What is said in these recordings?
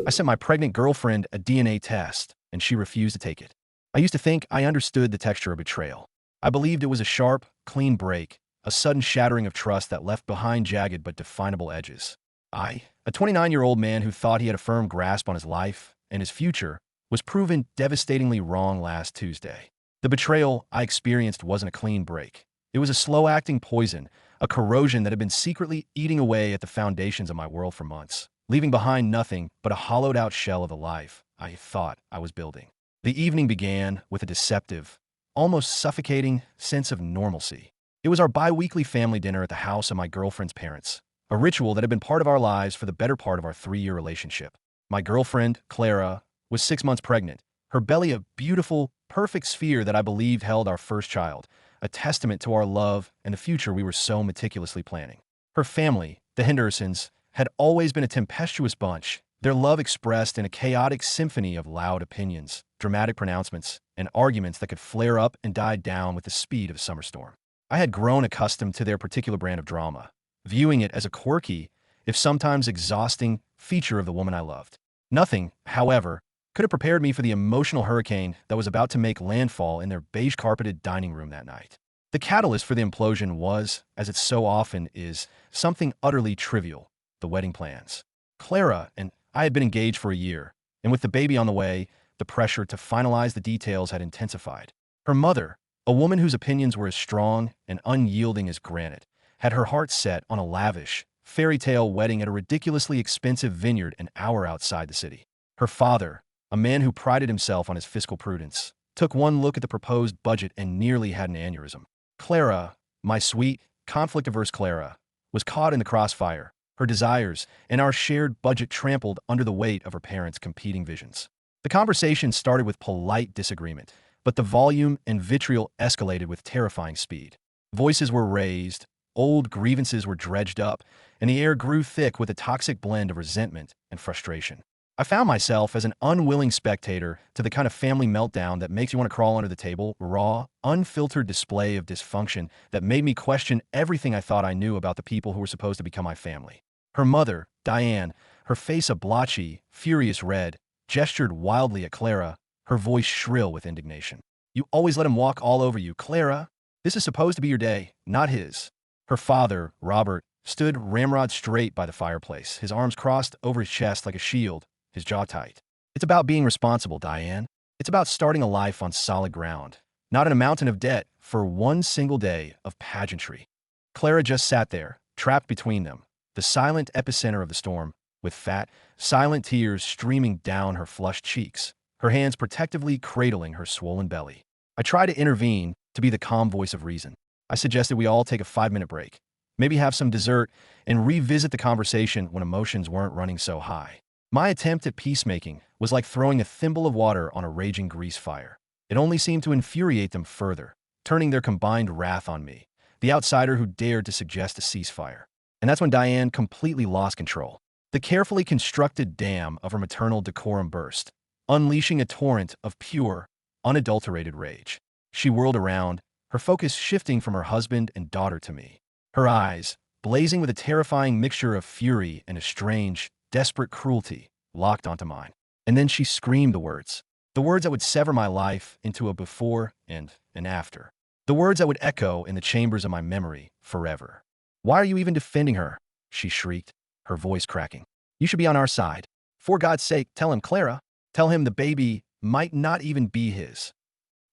I sent my pregnant girlfriend a DNA test, and she refused to take it. I used to think I understood the texture of betrayal. I believed it was a sharp, clean break, a sudden shattering of trust that left behind jagged but definable edges. I, a 29-year-old man who thought he had a firm grasp on his life and his future, was proven devastatingly wrong last Tuesday. The betrayal I experienced wasn't a clean break. It was a slow-acting poison, a corrosion that had been secretly eating away at the foundations of my world for months, leaving behind nothing but a hollowed-out shell of the life I thought I was building. The evening began with a deceptive, almost suffocating sense of normalcy. It was our bi-weekly family dinner at the house of my girlfriend's parents, a ritual that had been part of our lives for the better part of our 3-year relationship. My girlfriend, Clara, was 6 months pregnant, her belly a beautiful, perfect sphere that I believed held our first child, a testament to our love and the future we were so meticulously planning. Her family, the Hendersons, had always been a tempestuous bunch, their love expressed in a chaotic symphony of loud opinions, dramatic pronouncements, and arguments that could flare up and die down with the speed of a summer storm. I had grown accustomed to their particular brand of drama, viewing it as a quirky, if sometimes exhausting, feature of the woman I loved. Nothing, however, could have prepared me for the emotional hurricane that was about to make landfall in their beige-carpeted dining room that night. The catalyst for the implosion was, as it so often is, something utterly trivial: the wedding plans. Clara and I had been engaged for a year, and with the baby on the way, the pressure to finalize the details had intensified. Her mother, a woman whose opinions were as strong and unyielding as granite, had her heart set on a lavish, fairy tale wedding at a ridiculously expensive vineyard an hour outside the city. Her father, a man who prided himself on his fiscal prudence, took one look at the proposed budget and nearly had an aneurysm. Clara, my sweet, conflict-averse Clara, was caught in the crossfire, her desires and our shared budget trampled under the weight of her parents' competing visions. The conversation started with polite disagreement, but the volume and vitriol escalated with terrifying speed. Voices were raised, old grievances were dredged up, and the air grew thick with a toxic blend of resentment and frustration. I found myself as an unwilling spectator to the kind of family meltdown that makes you want to crawl under the table, raw, unfiltered display of dysfunction that made me question everything I thought I knew about the people who were supposed to become my family. Her mother, Diane, her face a blotchy, furious red, gestured wildly at Clara, her voice shrill with indignation. "You always let him walk all over you, Clara. This is supposed to be your day, not his." Her father, Robert, stood ramrod straight by the fireplace, his arms crossed over his chest like a shield, his jaw tight. "It's about being responsible, Diane. It's about starting a life on solid ground, not in a mountain of debt for one single day of pageantry." Clara just sat there, trapped between them, the silent epicenter of the storm, with fat, silent tears streaming down her flushed cheeks, her hands protectively cradling her swollen belly. I tried to intervene, to be the calm voice of reason. I suggested we all take a 5-minute break, maybe have some dessert, and revisit the conversation when emotions weren't running so high. My attempt at peacemaking was like throwing a thimble of water on a raging grease fire. It only seemed to infuriate them further, turning their combined wrath on me, the outsider who dared to suggest a ceasefire. And that's when Diane completely lost control. The carefully constructed dam of her maternal decorum burst, unleashing a torrent of pure, unadulterated rage. She whirled around, her focus shifting from her husband and daughter to me. Her eyes, blazing with a terrifying mixture of fury and a strange, desperate cruelty, locked onto mine. And then she screamed the words that would sever my life into a before and an after. The words that would echo in the chambers of my memory forever. "Why are you even defending her?" she shrieked, her voice cracking. "You should be on our side. For God's sake, tell him, Clara. Tell him the baby might not even be his."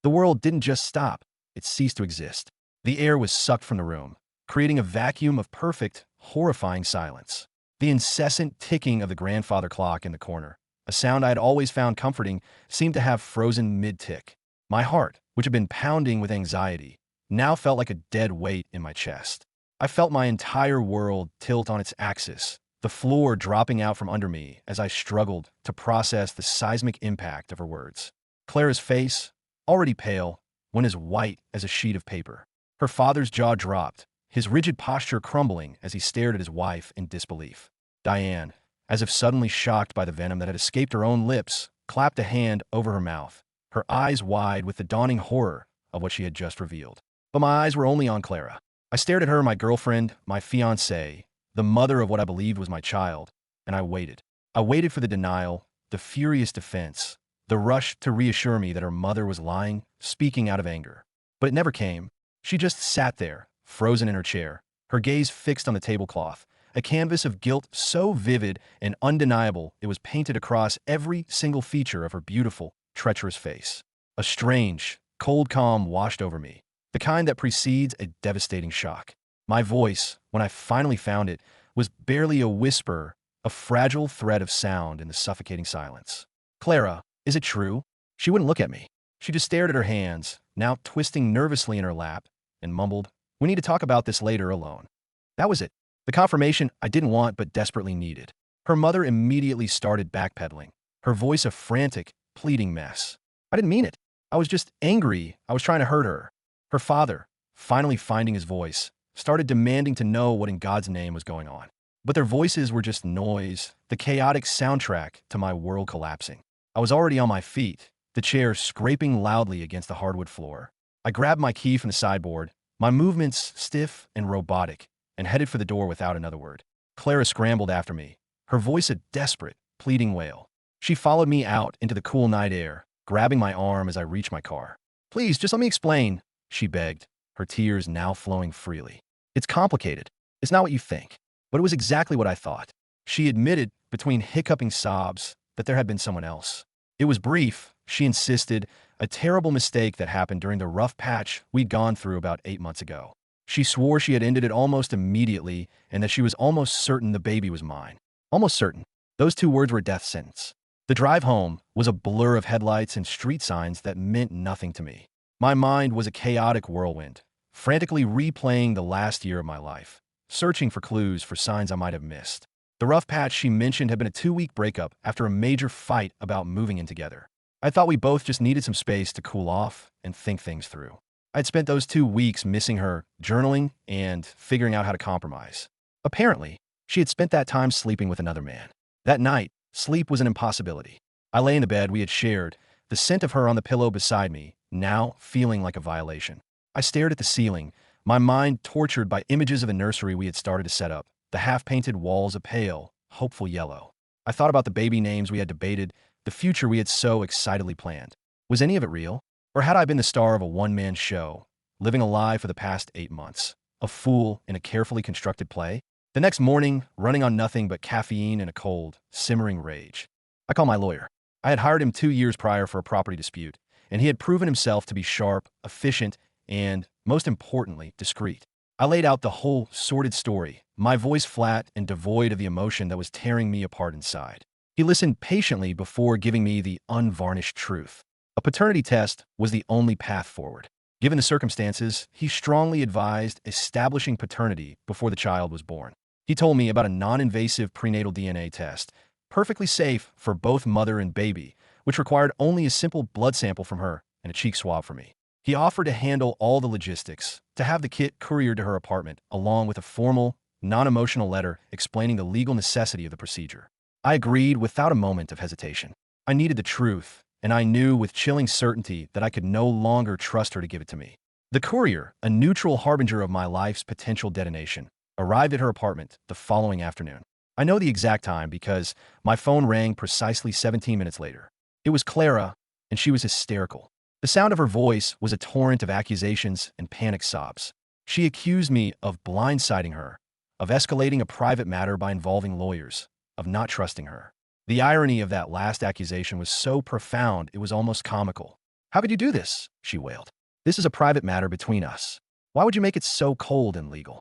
The world didn't just stop, it ceased to exist. The air was sucked from the room, creating a vacuum of perfect, horrifying silence. The incessant ticking of the grandfather clock in the corner, a sound I had always found comforting, seemed to have frozen mid-tick. My heart, which had been pounding with anxiety, now felt like a dead weight in my chest. I felt my entire world tilt on its axis, the floor dropping out from under me as I struggled to process the seismic impact of her words. Clara's face, already pale, went as white as a sheet of paper. Her father's jaw dropped, his rigid posture crumbling as he stared at his wife in disbelief. Diane, as if suddenly shocked by the venom that had escaped her own lips, clapped a hand over her mouth, her eyes wide with the dawning horror of what she had just revealed. But my eyes were only on Clara. I stared at her, my girlfriend, my fiancée, the mother of what I believed was my child, and I waited. I waited for the denial, the furious defense, the rush to reassure me that her mother was lying, speaking out of anger. But it never came. She just sat there, frozen in her chair, her gaze fixed on the tablecloth, a canvas of guilt so vivid and undeniable it was painted across every single feature of her beautiful, treacherous face. A strange, cold calm washed over me, the kind that precedes a devastating shock. My voice, when I finally found it, was barely a whisper, a fragile thread of sound in the suffocating silence. Clara, is it true? She wouldn't look at me. She just stared at her hands, now twisting nervously in her lap, and mumbled, "We need to talk about this later alone." That was it. The confirmation I didn't want but desperately needed. Her mother immediately started backpedaling, her voice a frantic, pleading mess. I didn't mean it. I was just angry. I was trying to hurt her. Her father, finally finding his voice, started demanding to know what in God's name was going on. But their voices were just noise, the chaotic soundtrack to my world collapsing. I was already on my feet, the chair scraping loudly against the hardwood floor. I grabbed my key from the sideboard, my movements stiff and robotic, and headed for the door without another word. Clara scrambled after me, her voice a desperate, pleading wail. She followed me out into the cool night air, grabbing my arm as I reached my car. "Please, just let me explain," she begged, her tears now flowing freely. "It's complicated. It's not what you think." But it was exactly what I thought. She admitted, between hiccuping sobs, that there had been someone else. It was brief, she insisted, a terrible mistake that happened during the rough patch we'd gone through about 8 months ago. She swore she had ended it almost immediately and that she was almost certain the baby was mine. Almost certain. Those two words were a death sentence. The drive home was a blur of headlights and street signs that meant nothing to me. My mind was a chaotic whirlwind, frantically replaying the last year of my life, searching for clues for signs I might have missed. The rough patch she mentioned had been a 2-week breakup after a major fight about moving in together. I thought we both just needed some space to cool off and think things through. I'd spent those 2 weeks missing her, journaling, and figuring out how to compromise. Apparently, she had spent that time sleeping with another man. That night, sleep was an impossibility. I lay in the bed we had shared, the scent of her on the pillow beside me, now feeling like a violation. I stared at the ceiling, my mind tortured by images of the nursery we had started to set up, the half-painted walls a pale, hopeful yellow. I thought about the baby names we had debated, the future we had so excitedly planned. Was any of it real? Or had I been the star of a one-man show, living a lie for the past 8 months? A fool in a carefully constructed play? The next morning, running on nothing but caffeine and a cold, simmering rage. I called my lawyer. I had hired him 2 years prior for a property dispute, and he had proven himself to be sharp, efficient, and, most importantly, discreet. I laid out the whole sordid story, my voice flat and devoid of the emotion that was tearing me apart inside. He listened patiently before giving me the unvarnished truth. A paternity test was the only path forward. Given the circumstances, he strongly advised establishing paternity before the child was born. He told me about a non-invasive prenatal DNA test, perfectly safe for both mother and baby, which required only a simple blood sample from her and a cheek swab for me. He offered to handle all the logistics, to have the kit couriered to her apartment, along with a formal, non-emotional letter explaining the legal necessity of the procedure. I agreed without a moment of hesitation. I needed the truth, and I knew with chilling certainty that I could no longer trust her to give it to me. The courier, a neutral harbinger of my life's potential detonation, arrived at her apartment the following afternoon. I know the exact time because my phone rang precisely 17 minutes later. It was Clara, and she was hysterical. The sound of her voice was a torrent of accusations and panic sobs. She accused me of blindsiding her, of escalating a private matter by involving lawyers, of not trusting her. The irony of that last accusation was so profound it was almost comical. "How could you do this?" she wailed. "This is a private matter between us. Why would you make it so cold and legal?"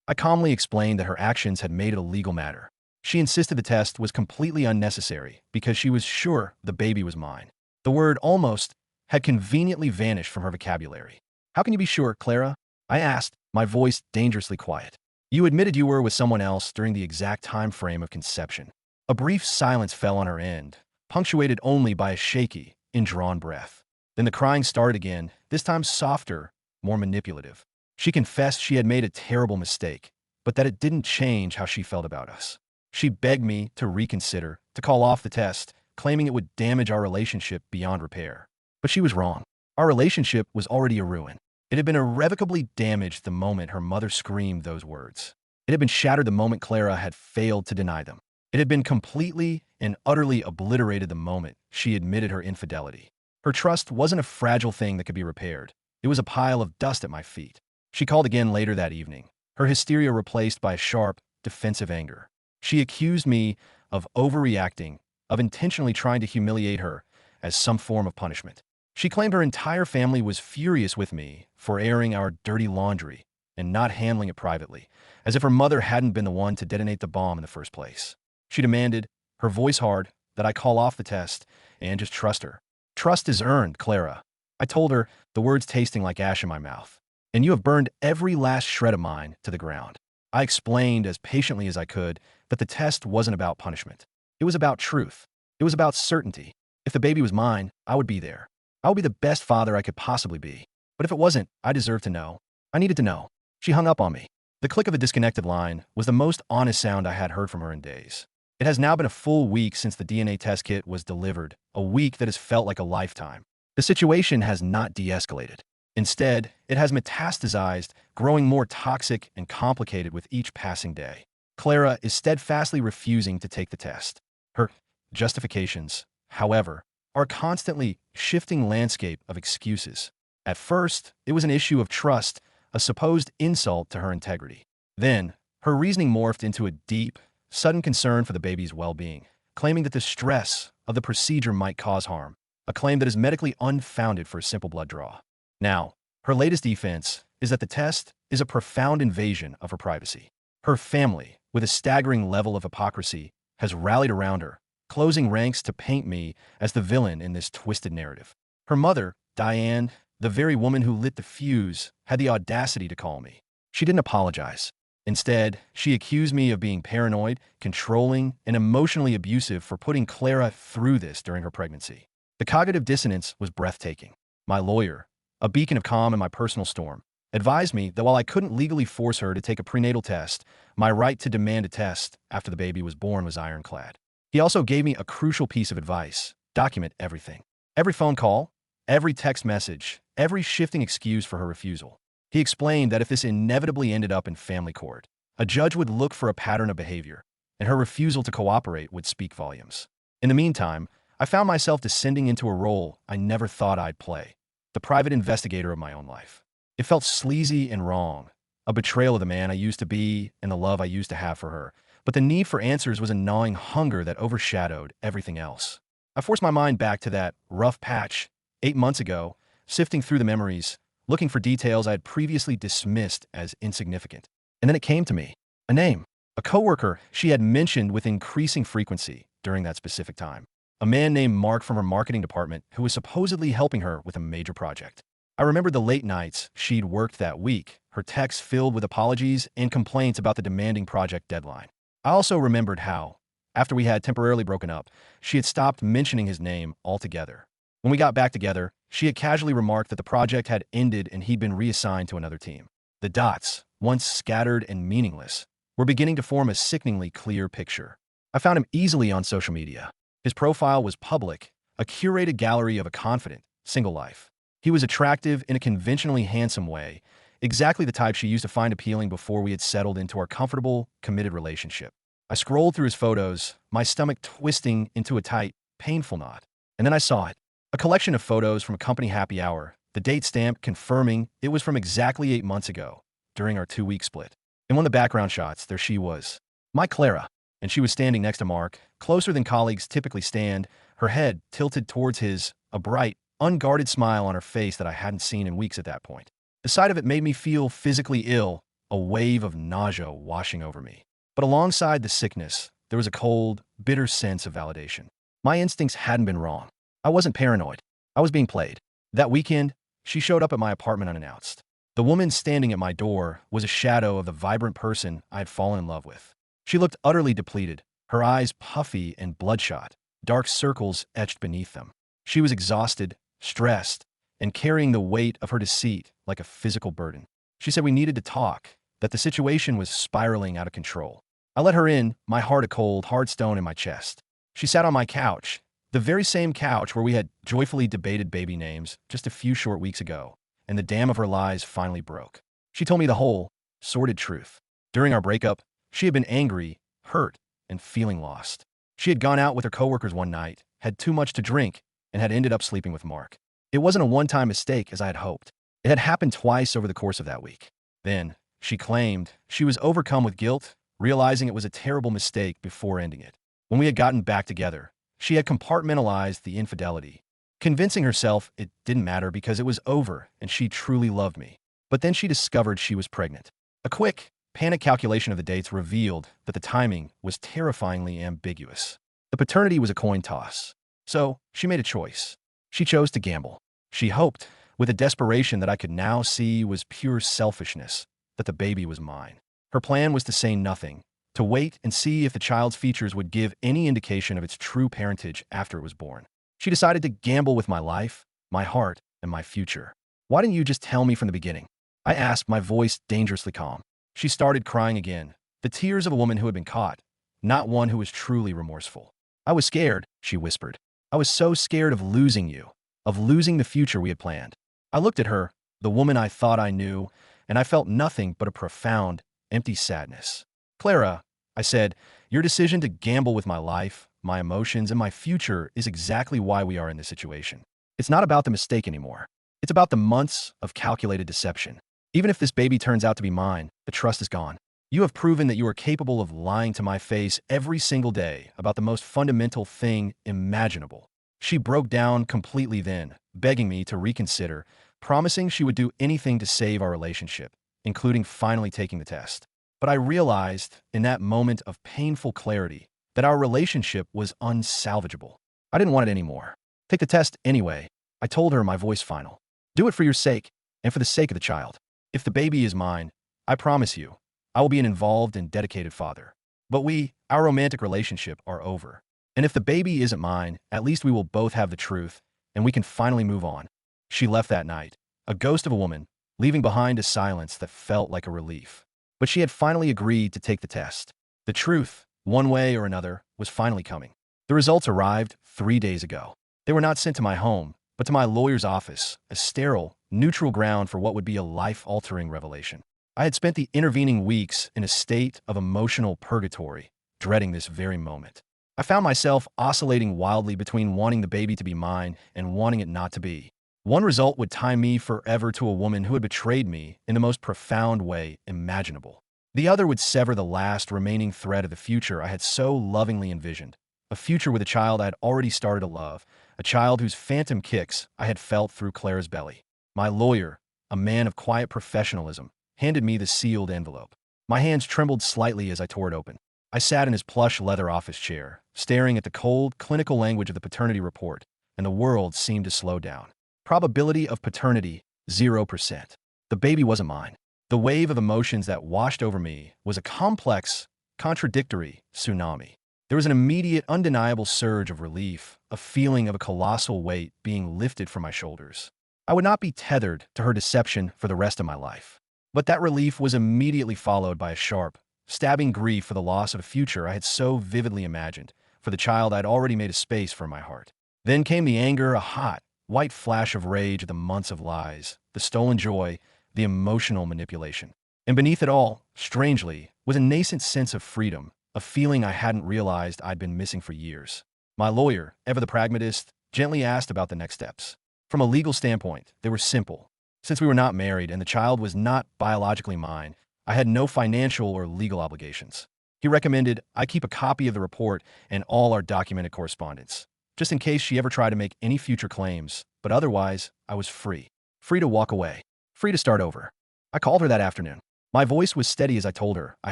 I calmly explained that her actions had made it a legal matter. She insisted the test was completely unnecessary because she was sure the baby was mine. The word almost had conveniently vanished from her vocabulary. "How can you be sure, Clara?" I asked, my voice dangerously quiet. "You admitted you were with someone else during the exact time frame of conception." A brief silence fell on her end, punctuated only by a shaky, indrawn breath. Then the crying started again, this time softer, more manipulative. She confessed she had made a terrible mistake, but that it didn't change how she felt about us. She begged me to reconsider, to call off the test, claiming it would damage our relationship beyond repair. But she was wrong. Our relationship was already a ruin. It had been irrevocably damaged the moment her mother screamed those words. It had been shattered the moment Clara had failed to deny them. It had been completely and utterly obliterated the moment she admitted her infidelity. Her trust wasn't a fragile thing that could be repaired. It was a pile of dust at my feet. She called again later that evening, her hysteria replaced by a sharp, defensive anger. She accused me of overreacting, of intentionally trying to humiliate her as some form of punishment. She claimed her entire family was furious with me for airing our dirty laundry and not handling it privately, as if her mother hadn't been the one to detonate the bomb in the first place. She demanded, her voice hard, that I call off the test and just trust her. Trust is earned, Clara. I told her, the words tasting like ash in my mouth. And you have burned every last shred of mine to the ground. I explained as patiently as I could that the test wasn't about punishment. It was about truth. It was about certainty. If the baby was mine, I would be there. I would be the best father I could possibly be. But if it wasn't, I deserved to know. I needed to know. She hung up on me. The click of a disconnected line was the most honest sound I had heard from her in days. It has now been a full week since the DNA test kit was delivered, a week that has felt like a lifetime. The situation has not de-escalated. Instead, it has metastasized, growing more toxic and complicated with each passing day. Clara is steadfastly refusing to take the test. Her justifications, however, are a constantly shifting landscape of excuses. At first, it was an issue of trust, a supposed insult to her integrity. Then, her reasoning morphed into a deep, sudden concern for the baby's well-being, claiming that the stress of the procedure might cause harm, a claim that is medically unfounded for a simple blood draw. Now, her latest defense is that the test is a profound invasion of her privacy. Her family, with a staggering level of hypocrisy, has rallied around her, closing ranks to paint me as the villain in this twisted narrative. Her mother, Diane, the very woman who lit the fuse, had the audacity to call me. She didn't apologize. Instead, she accused me of being paranoid, controlling, and emotionally abusive for putting Clara through this during her pregnancy. The cognitive dissonance was breathtaking. My lawyer, a beacon of calm in my personal storm, advised me that while I couldn't legally force her to take a prenatal test, my right to demand a test after the baby was born was ironclad. He also gave me a crucial piece of advice: document everything. Every phone call, every text message, every shifting excuse for her refusal. He explained that if this inevitably ended up in family court, a judge would look for a pattern of behavior, and her refusal to cooperate would speak volumes. In the meantime, I found myself descending into a role I never thought I'd play: the private investigator of my own life. It felt sleazy and wrong, a betrayal of the man I used to be and the love I used to have for her, but the need for answers was a gnawing hunger that overshadowed everything else. I forced my mind back to that rough patch 8 months ago, sifting through the memories, looking for details I had previously dismissed as insignificant. And then it came to me. A name. A coworker she had mentioned with increasing frequency during that specific time. A man named Mark from her marketing department who was supposedly helping her with a major project. I remembered the late nights she'd worked that week, her texts filled with apologies and complaints about the demanding project deadline. I also remembered how, after we had temporarily broken up, she had stopped mentioning his name altogether. When we got back together, she had casually remarked that the project had ended and he'd been reassigned to another team. The dots, once scattered and meaningless, were beginning to form a sickeningly clear picture. I found him easily on social media. His profile was public, a curated gallery of a confident, single life. He was attractive in a conventionally handsome way, exactly the type she used to find appealing before we had settled into our comfortable, committed relationship. I scrolled through his photos, my stomach twisting into a tight, painful knot. And then I saw it. A collection of photos from a company happy hour, the date stamped confirming it was from exactly 8 months ago, during our 2-week split. In one of the background shots, there she was, my Clara, and she was standing next to Mark, closer than colleagues typically stand, her head tilted towards his, a bright, unguarded smile on her face that I hadn't seen in weeks at that point. The sight of it made me feel physically ill, a wave of nausea washing over me. But alongside the sickness, there was a cold, bitter sense of validation. My instincts hadn't been wrong. I wasn't paranoid. I was being played. That weekend, she showed up at my apartment unannounced. The woman standing at my door was a shadow of the vibrant person I had fallen in love with. She looked utterly depleted, her eyes puffy and bloodshot, dark circles etched beneath them. She was exhausted, stressed, and carrying the weight of her deceit like a physical burden. She said we needed to talk, that the situation was spiraling out of control. I let her in, my heart a cold, hard stone in my chest. She sat on my couch, the very same couch where we had joyfully debated baby names just a few short weeks ago, and the dam of her lies finally broke. She told me the whole, sordid truth. During our breakup, she had been angry, hurt, and feeling lost. She had gone out with her coworkers one night, had too much to drink, and had ended up sleeping with Mark. It wasn't a one-time mistake as I had hoped. It had happened twice over the course of that week. Then, she claimed, she was overcome with guilt, realizing it was a terrible mistake before ending it. When we had gotten back together, she had compartmentalized the infidelity, convincing herself it didn't matter because it was over and she truly loved me. But then she discovered she was pregnant. A quick, panic calculation of the dates revealed that the timing was terrifyingly ambiguous. The paternity was a coin toss. So, she made a choice. She chose to gamble. She hoped, with a desperation that I could now see was pure selfishness, that the baby was mine. Her plan was to say nothing, to wait and see if the child's features would give any indication of its true parentage after it was born. She decided to gamble with my life, my heart, and my future. "Why didn't you just tell me from the beginning?" I asked, my voice dangerously calm. She started crying again, the tears of a woman who had been caught, not one who was truly remorseful. "I was scared," she whispered. "I was so scared of losing you, of losing the future we had planned." I looked at her, the woman I thought I knew, and I felt nothing but a profound, empty sadness. "Clara," I said, "your decision to gamble with my life, my emotions, and my future is exactly why we are in this situation. It's not about the mistake anymore. It's about the months of calculated deception. Even if this baby turns out to be mine, the trust is gone. You have proven that you are capable of lying to my face every single day about the most fundamental thing imaginable." She broke down completely then, begging me to reconsider, promising she would do anything to save our relationship, including finally taking the test. But I realized, in that moment of painful clarity, that our relationship was unsalvageable. I didn't want it anymore. "Take the test anyway," I told her, my voice final. "Do it for your sake, and for the sake of the child. If the baby is mine, I promise you, I will be an involved and dedicated father. But our romantic relationship, are over. And if the baby isn't mine, at least we will both have the truth, and we can finally move on." She left that night, a ghost of a woman, leaving behind a silence that felt like a relief. But she had finally agreed to take the test. The truth, one way or another, was finally coming. The results arrived 3 days ago. They were not sent to my home, but to my lawyer's office, a sterile, neutral ground for what would be a life-altering revelation. I had spent the intervening weeks in a state of emotional purgatory, dreading this very moment. I found myself oscillating wildly between wanting the baby to be mine and wanting it not to be. One result would tie me forever to a woman who had betrayed me in the most profound way imaginable. The other would sever the last remaining thread of the future I had so lovingly envisioned, a future with a child I had already started to love, a child whose phantom kicks I had felt through Clara's belly. My lawyer, a man of quiet professionalism, handed me the sealed envelope. My hands trembled slightly as I tore it open. I sat in his plush leather office chair, staring at the cold, clinical language of the paternity report, and the world seemed to slow down. Probability of paternity, 0%. The baby wasn't mine. The wave of emotions that washed over me was a complex, contradictory tsunami. There was an immediate, undeniable surge of relief, a feeling of a colossal weight being lifted from my shoulders. I would not be tethered to her deception for the rest of my life. But that relief was immediately followed by a sharp, stabbing grief for the loss of a future I had so vividly imagined, for the child I'd already made a space for in my heart. Then came the anger, a hot, white flash of rage at the months of lies, the stolen joy, the emotional manipulation. And beneath it all, strangely, was a nascent sense of freedom, a feeling I hadn't realized I'd been missing for years. My lawyer, ever the pragmatist, gently asked about the next steps. From a legal standpoint, they were simple. Since we were not married and the child was not biologically mine, I had no financial or legal obligations. He recommended I keep a copy of the report and all our documented correspondence, just in case she ever tried to make any future claims, but otherwise, I was free. Free to walk away. Free to start over. I called her that afternoon. My voice was steady as I told her I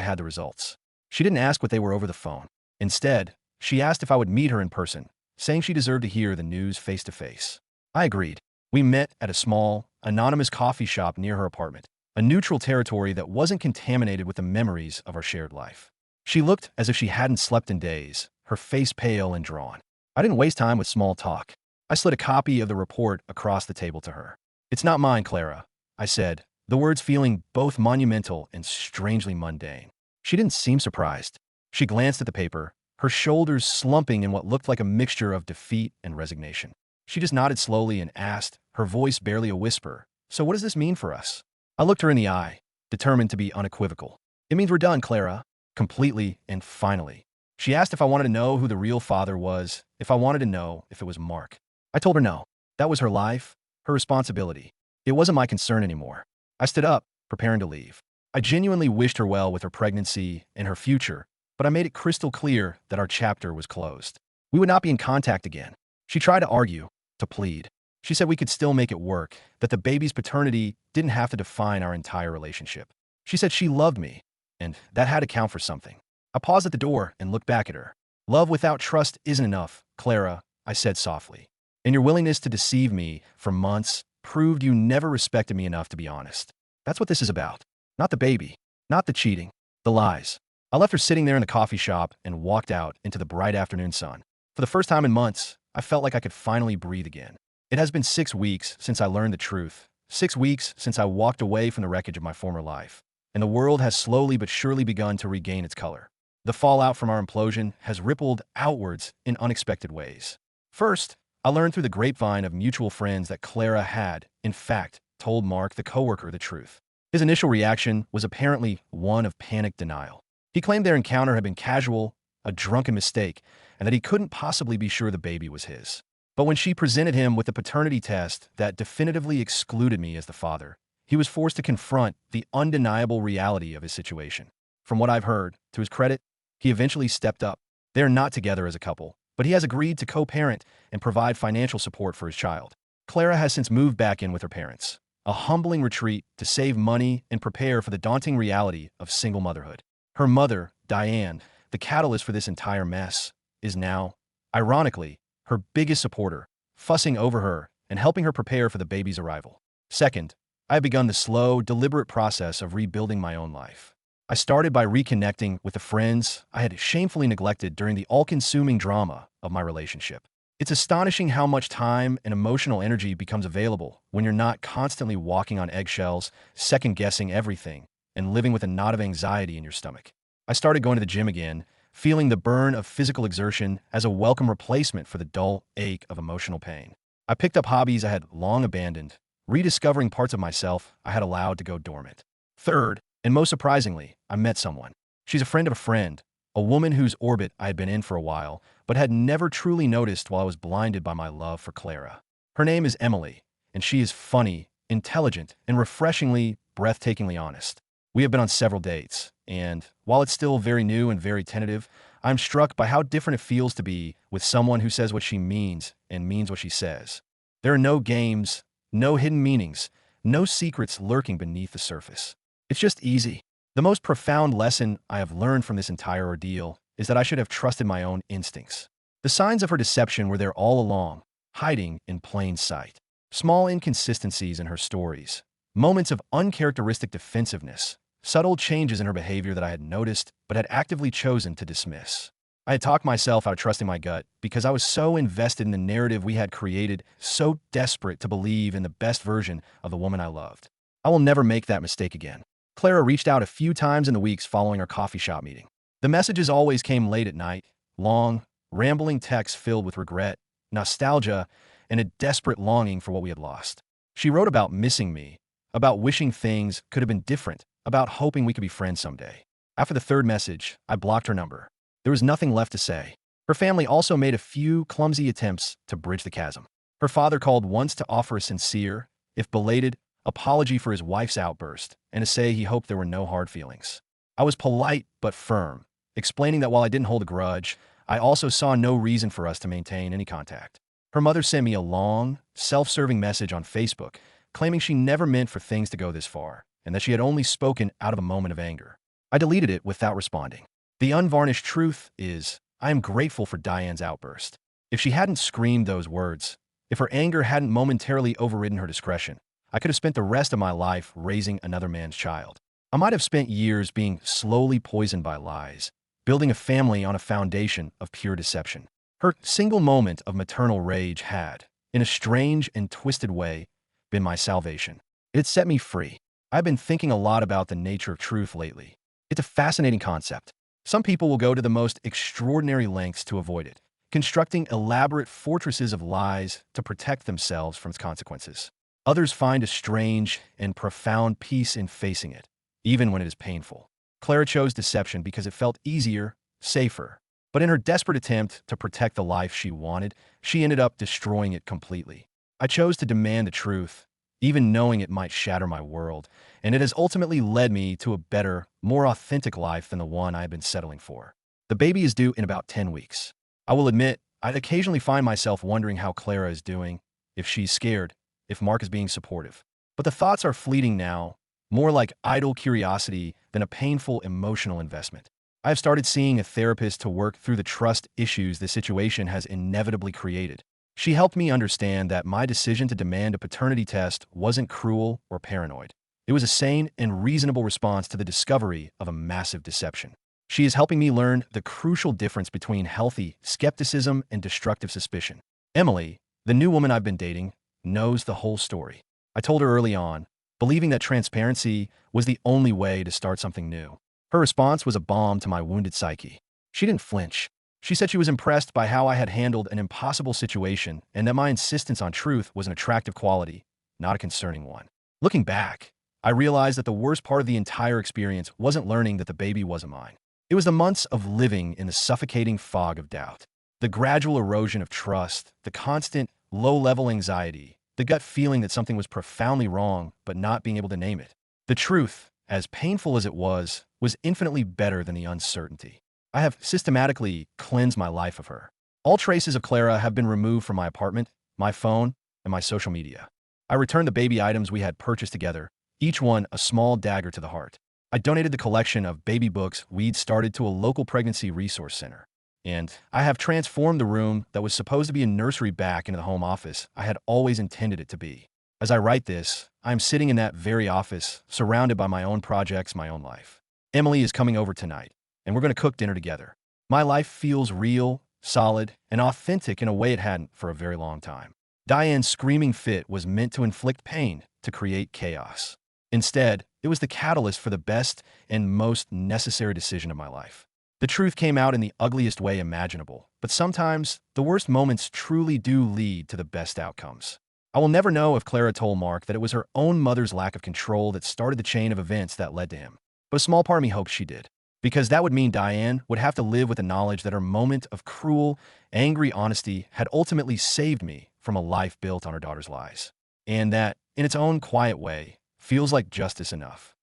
had the results. She didn't ask what they were over the phone. Instead, she asked if I would meet her in person, saying she deserved to hear the news face to face. I agreed. We met at a small, anonymous coffee shop near her apartment, a neutral territory that wasn't contaminated with the memories of our shared life. She looked as if she hadn't slept in days, her face pale and drawn. I didn't waste time with small talk. I slid a copy of the report across the table to her. "It's not mine, Clara," I said, the words feeling both monumental and strangely mundane. She didn't seem surprised. She glanced at the paper, her shoulders slumping in what looked like a mixture of defeat and resignation. She just nodded slowly and asked, her voice barely a whisper, "So what does this mean for us?" I looked her in the eye, determined to be unequivocal. "It means we're done, Clara. Completely and finally." She asked if I wanted to know who the real father was, if I wanted to know if it was Mark. I told her no. That was her life, her responsibility. It wasn't my concern anymore. I stood up, preparing to leave. I genuinely wished her well with her pregnancy and her future, but I made it crystal clear that our chapter was closed. We would not be in contact again. She tried to argue, to plead. She said we could still make it work, that the baby's paternity didn't have to define our entire relationship. She said she loved me, and that had to count for something. I paused at the door and looked back at her. Love without trust isn't enough, Clara, I said softly. And your willingness to deceive me for months proved you never respected me enough to be honest. That's what this is about. Not the baby, not the cheating, the lies. I left her sitting there in the coffee shop and walked out into the bright afternoon sun. For the first time in months, I felt like I could finally breathe again. It has been 6 weeks since I learned the truth, 6 weeks since I walked away from the wreckage of my former life, and the world has slowly but surely begun to regain its color. The fallout from our implosion has rippled outwards in unexpected ways. First, I learned through the grapevine of mutual friends that Clara had, in fact, told Mark, the coworker, the truth. His initial reaction was apparently one of panic denial. He claimed their encounter had been casual, a drunken mistake, and that he couldn't possibly be sure the baby was his. But when she presented him with a paternity test that definitively excluded me as the father, he was forced to confront the undeniable reality of his situation. From what I've heard, to his credit, he eventually stepped up. They are not together as a couple, but he has agreed to co-parent and provide financial support for his child. Clara has since moved back in with her parents, a humbling retreat to save money and prepare for the daunting reality of single motherhood. Her mother, Diane, the catalyst for this entire mess, is now, ironically, her biggest supporter, fussing over her and helping her prepare for the baby's arrival. Second, I have begun the slow, deliberate process of rebuilding my own life. I started by reconnecting with the friends I had shamefully neglected during the all-consuming drama of my relationship. It's astonishing how much time and emotional energy becomes available when you're not constantly walking on eggshells, second-guessing everything, and living with a knot of anxiety in your stomach. I started going to the gym again, feeling the burn of physical exertion as a welcome replacement for the dull ache of emotional pain. I picked up hobbies I had long abandoned, rediscovering parts of myself I had allowed to go dormant. Third, and most surprisingly, I met someone. She's a friend of a friend, a woman whose orbit I had been in for a while, but had never truly noticed while I was blinded by my love for Clara. Her name is Emily, and she is funny, intelligent, and refreshingly, breathtakingly honest. We have been on several dates, and while it's still very new and very tentative, I'm struck by how different it feels to be with someone who says what she means and means what she says. There are no games, no hidden meanings, no secrets lurking beneath the surface. It's just easy. The most profound lesson I have learned from this entire ordeal is that I should have trusted my own instincts. The signs of her deception were there all along, hiding in plain sight. Small inconsistencies in her stories, moments of uncharacteristic defensiveness, subtle changes in her behavior that I had noticed but had actively chosen to dismiss. I had talked myself out of trusting my gut because I was so invested in the narrative we had created, so desperate to believe in the best version of the woman I loved. I will never make that mistake again. Clara reached out a few times in the weeks following our coffee shop meeting. The messages always came late at night, long, rambling texts filled with regret, nostalgia, and a desperate longing for what we had lost. She wrote about missing me, about wishing things could have been different, about hoping we could be friends someday. After the third message, I blocked her number. There was nothing left to say. Her family also made a few clumsy attempts to bridge the chasm. Her father called once to offer a sincere, if belated, apology for his wife's outburst and to say he hoped there were no hard feelings. I was polite but firm, explaining that while I didn't hold a grudge, I also saw no reason for us to maintain any contact. Her mother sent me a long, self-serving message on Facebook, claiming she never meant for things to go this far and that she had only spoken out of a moment of anger. I deleted it without responding. The unvarnished truth is, I am grateful for Diane's outburst. If she hadn't screamed those words, if her anger hadn't momentarily overridden her discretion, I could have spent the rest of my life raising another man's child. I might have spent years being slowly poisoned by lies, building a family on a foundation of pure deception. Her single moment of maternal rage had, in a strange and twisted way, been my salvation. It had set me free. I've been thinking a lot about the nature of truth lately. It's a fascinating concept. Some people will go to the most extraordinary lengths to avoid it, constructing elaborate fortresses of lies to protect themselves from its consequences. Others find a strange and profound peace in facing it, even when it is painful. Clara chose deception because it felt easier, safer. But in her desperate attempt to protect the life she wanted, she ended up destroying it completely. I chose to demand the truth, even knowing it might shatter my world, and it has ultimately led me to a better, more authentic life than the one I had been settling for. The baby is due in about 10 weeks. I will admit, I occasionally find myself wondering how Clara is doing, if she's scared, if Mark is being supportive. But the thoughts are fleeting now, more like idle curiosity than a painful emotional investment. I have started seeing a therapist to work through the trust issues the situation has inevitably created. She helped me understand that my decision to demand a paternity test wasn't cruel or paranoid. It was a sane and reasonable response to the discovery of a massive deception. She is helping me learn the crucial difference between healthy skepticism and destructive suspicion. Emily, the new woman I've been dating, knows the whole story. I told her early on, believing that transparency was the only way to start something new. Her response was a balm to my wounded psyche. She didn't flinch. She said she was impressed by how I had handled an impossible situation and that my insistence on truth was an attractive quality, not a concerning one. Looking back, I realized that the worst part of the entire experience wasn't learning that the baby wasn't mine. It was the months of living in the suffocating fog of doubt, the gradual erosion of trust, the constant, low-level anxiety, the gut feeling that something was profoundly wrong but not being able to name it. The truth, as painful as it was infinitely better than the uncertainty. I have systematically cleansed my life of her. All traces of Clara have been removed from my apartment, my phone, and my social media. I returned the baby items we had purchased together, each one a small dagger to the heart. I donated the collection of baby books we'd started to a local pregnancy resource center. And I have transformed the room that was supposed to be a nursery back into the home office I had always intended it to be. As I write this, I am sitting in that very office, surrounded by my own projects, my own life. Emily is coming over tonight, and we're going to cook dinner together. My life feels real, solid, and authentic in a way it hadn't for a very long time. Diane's screaming fit was meant to inflict pain, to create chaos. Instead, it was the catalyst for the best and most necessary decision of my life. The truth came out in the ugliest way imaginable, but sometimes the worst moments truly do lead to the best outcomes. I will never know if Clara told Mark that it was her own mother's lack of control that started the chain of events that led to him. But a small part of me hopes she did, because that would mean Diane would have to live with the knowledge that her moment of cruel, angry honesty had ultimately saved me from a life built on her daughter's lies. And that, in its own quiet way, feels like justice enough.